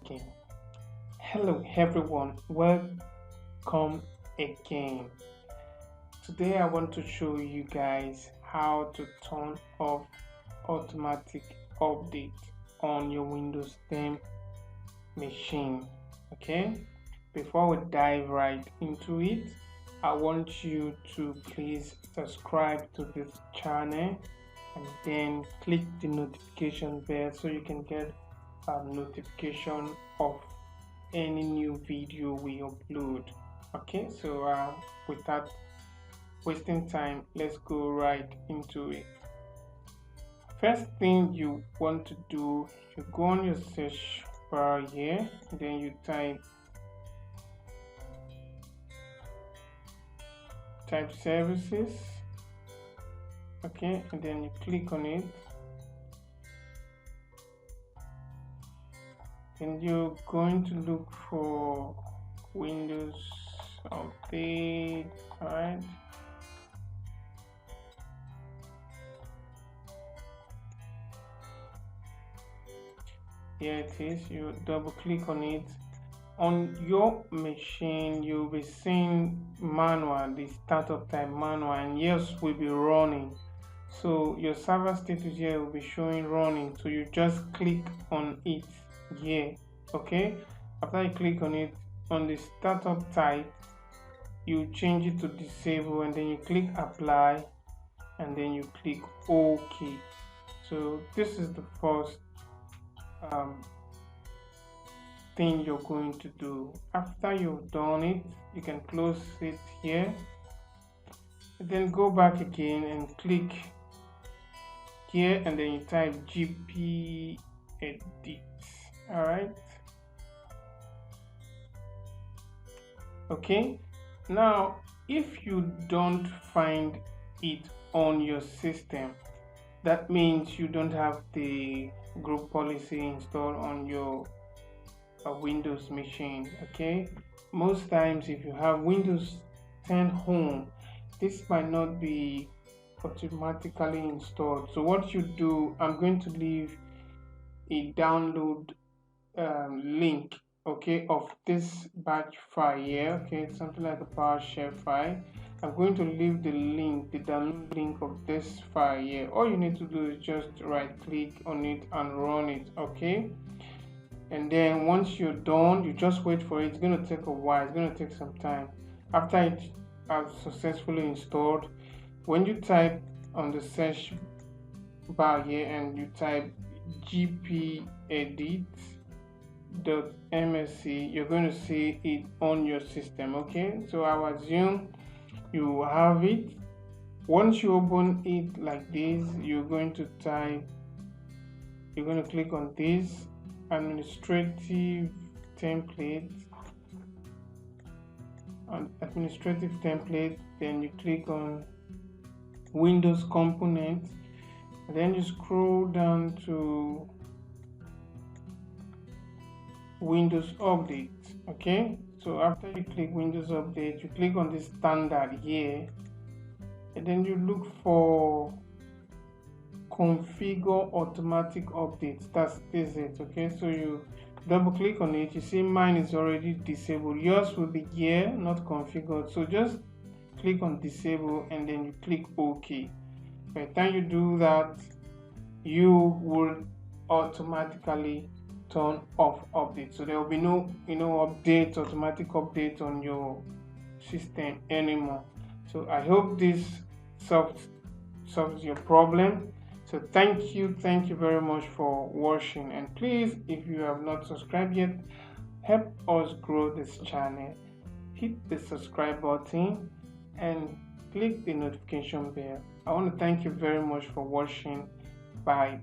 again. Hello everyone, welcome again. Today I want to show you guys how to turn off automatic update on your Windows 10 machine. Okay, before we dive right into it, I want you to please subscribe to this channel and then click the notification bell so you can get a notification of any new video we upload. Okay, so without wasting time, let's go right into it. First thing you want to do, you go on your search bar here, then you type services. Okay, and then you click on it, and you're going to look for Windows Update. All right, here it is. You double click on it. On your machine, you'll be seeing manual, the startup type manual, and yes, will be running. So your server status here will be showing running, so you just click on it here. Okay, after you click on it, on the startup type, you change it to disable, and then you click apply, and then you click OK. So this is the first thing you're going to do. After you've done it, you can close it here, and then go back again and click here, and then you type GP edit. All right, okay. Now if you don't find it on your system, that means you don't have the group policy installed on your Windows machine. Okay, most times if you have Windows 10 home, this might not be automatically installed. So what you do, I'm going to leave a download link, okay, of this batch file here. Okay, something like a PowerShell file. I'm going to leave the link, the download link of this file here. All you need to do is just right click on it and run it. Okay, and then once you're done, you just wait for it. It's going to take a while, it's going to take some time. After it has successfully installed, when you type on the search bar here and you type gpedit.msc, you're going to see it on your system. Okay, so I will assume you have it. Once you open it like this, you're going to click on this administrative template, then you click on Windows component, and then you scroll down to Windows update. Okay, so after you click Windows update, you click on this standard here, and then you look for configure automatic updates. This is it. Okay, so you double click on it. You see mine is already disabled. Yours will be here, not configured. So just click on disable, and then you click OK. By the time you do that, you will automatically turn off update. So there will be no automatic update on your system anymore. So I hope this solves your problem. So thank you very much for watching, and please, if you have not subscribed yet, help us grow this channel. Hit the subscribe button and click the notification bell. I want to thank you very much for watching. Bye.